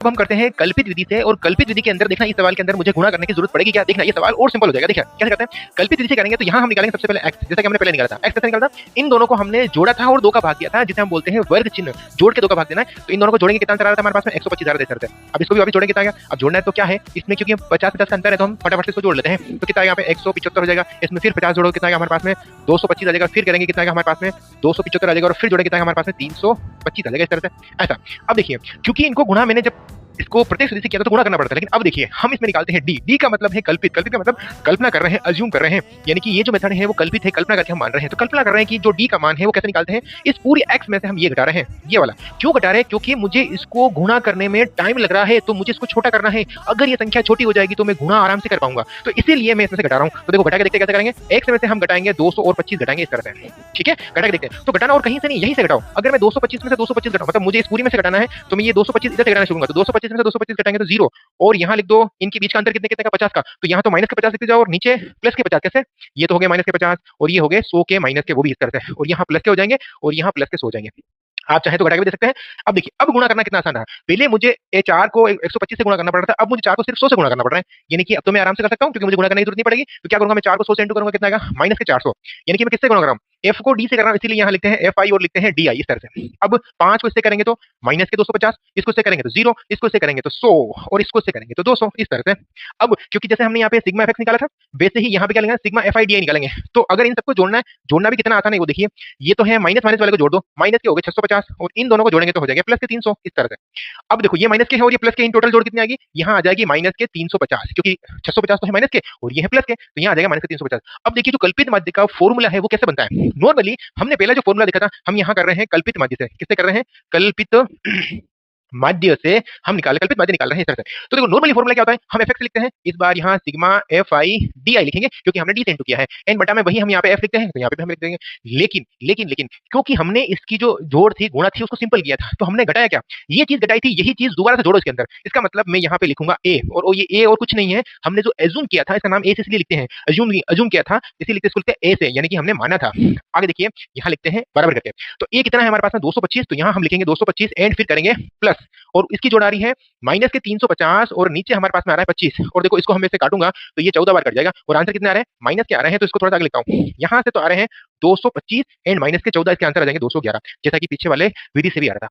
अब हम करते हैं कल्पित विधि से, और कल्पित विधि के अंदर देखना इस सवाल के अंदर मुझे गुणा करने की जरूरत पड़ेगी क्या? देखना ये सवाल और सिंपल हो जाएगा। देखिए कैसे करते हैं, कल्पित विधि से करेंगे तो यहाँ हम निकालेंगे सबसे पहले x, जैसा कि हमने पहले निकाला था। x कैसे निकाला था, इन दोनों को हमने जोड़ा था और 2 का भाग दिया था, जिसे हम बोलते हैं वर्ग चिन्ह। जोड़ के 2 का भाग देना है, तो इन दोनों को जोड़ेंगे कितना आंसर आ रहा था हमारे पास में 125 आ रहा था। अब इसको भी वापस जोड़ेंगे कितना आ गया। अब जोड़ना है तो क्या है इसमें, क्योंकि 50-50 का अंतर है तो हम फटाफट से इसको जोड़ लेते हैं। तो कितना आएगा यहाँ पे 175 हो जाएगा, इसमें फिर 50 जोड़ो कितना आएगा हमारे पास में 225 आ जाएगा, फिर करेंगे कितना आएगा हमारे पास में 275 आ जाएगा, और फिर जोड़ेंगे कितना हमारे पास में 325 आ जाएगा, इस तरह से ऐसा। अब देखिए क्योंकि इनको गुणा मैंने जब इसको प्रत्यक्ष विधि से किया तो गुणा करना पड़ता है, लेकिन अब देखिए हम इसमें निकालते हैं डी। डी का मतलब है कल्पित। कल्पित का मतलब कल्पना कर रहे हैं, अज्यूम कर रहे हैं, यानी कि ये जो मेथड है वो कल्पित है, कल्पना करके हम मान रहे हैं। तो कल्पना कर रहे हैं कि जो डी का मान है वो कैसे निकालते हैं, इस पूरी एक्स में से हम ये घटा रहे हैं, ये वाला। क्यों घटा रहे हैं, क्योंकि मुझे इसको गुणा करने में टाइम लग रहा है, तो मुझे इसको छोटा करना है। अगर ये संख्या छोटी हो जाएगी तो मैं गुणा आराम से कर पाऊंगा, तो इसीलिए मैं इसमें से घटा रहा हूं। तो देखो घटा के देखते कैसे करेंगे, एक्स में से हम घटाएंगे 200 और 25 घटाएंगे, इस तरह से। ठीक है, घटा के देखते हैं। तो घटाना और कहीं से नहीं, यहीं से घटाओ। अगर मैं 225 में से 225 घटाऊं, मतलब मुझे इस पूरी में से घटाना है, तो मैं ये 225 इधर से घटाना शुरू करूंगा। तो 225 में से 225 घटाएंगे तो 0, और यहाँ लिख दो इनके बीच का अंतर कितने कितने का 50 का, तो यहाँ तो माइनस के 50 लिखते जाओ और नीचे प्लस के 50। कैसे, ये तो हो गए माइनस के 50 और ये हो गए 100 के माइनस के, वो भी इस तरह से, और यहाँ प्लस के हो जाएंगे और यहाँ प्लस के 100 हो जाएंगे। आप चाहे तो घटा के भी दे सकते हैं। अब देखिए अब गुणा करना कितना आसान रहा। पहले मुझे 4 को 125 से गुणा करना पड़ रहा था, अब मुझे 4 को सिर्फ 100 से गुणा करना पड़ रहा है, यानी कि अब तो मैं आराम से कर सकता हूं क्योंकि मुझे गुणा करने की जरूरत नहीं पड़ेगी। तो क्या करूंगा, मैं 4 को 100 से इंटू करूंगा, कितना आएगा माइनस के 400, यानी कि मैं किससे गुणा कर रहा हूं, f को d से कर रहा हूं, इसीलिए यहाँ लिखते हैं fi और लिखते हैं di, इस तरह से। अब 5 को इससे करेंगे तो माइनस के 250, इसको इससे करेंगे तो 0, इसको इससे करेंगे तो 100, और इसको इससे करेंगे तो 200, इस तरह से। अब क्योंकि जैसे हमने यहाँ पे सिग्मा fx निकाला था, वैसे ही यहाँ पे क्या लेंगे, सिग्मा fi di निकालेंगे। तो अगर इन सबको जोड़ना है, जोड़ना भी कितना आसान है वो देखिए। ये तो है माइनस माइनस वाले को जोड़ दो, माइनस के हो गए 650, और इन दोनों को जोड़ेंगे तो हो जाएगा प्लस के 300, इस तरह से। अब देखो ये माइनस के है और ये प्लस के, इन टोटल जोड़ कितनी आएगी, यहाँ आ जाएगी माइनस के 350, क्योंकि 650 तो है माइनस के और ये है प्लस के, तो यहाँ आ जाएगा माइनस के 350। अब देखिए जो कल्पित माध्य का फॉर्मूला है वो कैसे बनता है। नॉर्मली हमने पहला जो फॉर्मूला देखा था, हम यहाँ कर रहे हैं कल्पित माध्य से। किससे कर रहे हैं, कल्पित माध्य से हम कल्पित माध्य निकाल रहे हैं इस तरह से। तो देखो नॉर्मली फॉर्मूला क्या होता है, हम fx लिखते हैं, इस बार यहाँ सिग्मा fi di लिखेंगे क्योंकि हमने d से इंटू किया है, n बटा में वही हम यहाँ पे f लिखते हैं, तो यहाँ पे हम लिख देंगे। लेकिन लेकिन लेकिन क्योंकि हमने इसकी जो जोड़ थी, गुणा थी, उसको सिंपल किया था, तो हमने घटाया क्या, ये चीज घटाई थी, यही चीज दोबारा से जोड़ो इसके अंदर। इसका मतलब मैं यहाँ पे लिखूंगा a, और ये a और कुछ नहीं है, हमने जो एज्यूम किया था, इसका नाम a से इसलिए लिखते हैं, एज्यूम किया था इसीलिए लिखते इसको लिखते हैं a से, यानी कि हमने माना था। आगे देखिए यहाँ लिखते हैं बराबर करके। तो a कितना है हमारे पास में 225, तो यहाँ हम लिखेंगे 225 एंड फिर करेंगे प्लस, और इसकी जोड़ आ रही है माइनस के 350, और नीचे हमारे पास में आ रहा है 25, और देखो इसको हम ऐसे काटूंगा तो ये 14 बार कट जाएगा, और आंसर कितने आ रहे हैं, माइनस के आ रहे हैं। तो इसको थोड़ा सा आगे लिखता हूँ, यहाँ से तो आ रहे हैं 225 एंड माइनस के 14, इसके आंसर आ जाएंगे 211, जैसा कि पीछे वाले विधि से भी आ रहा था।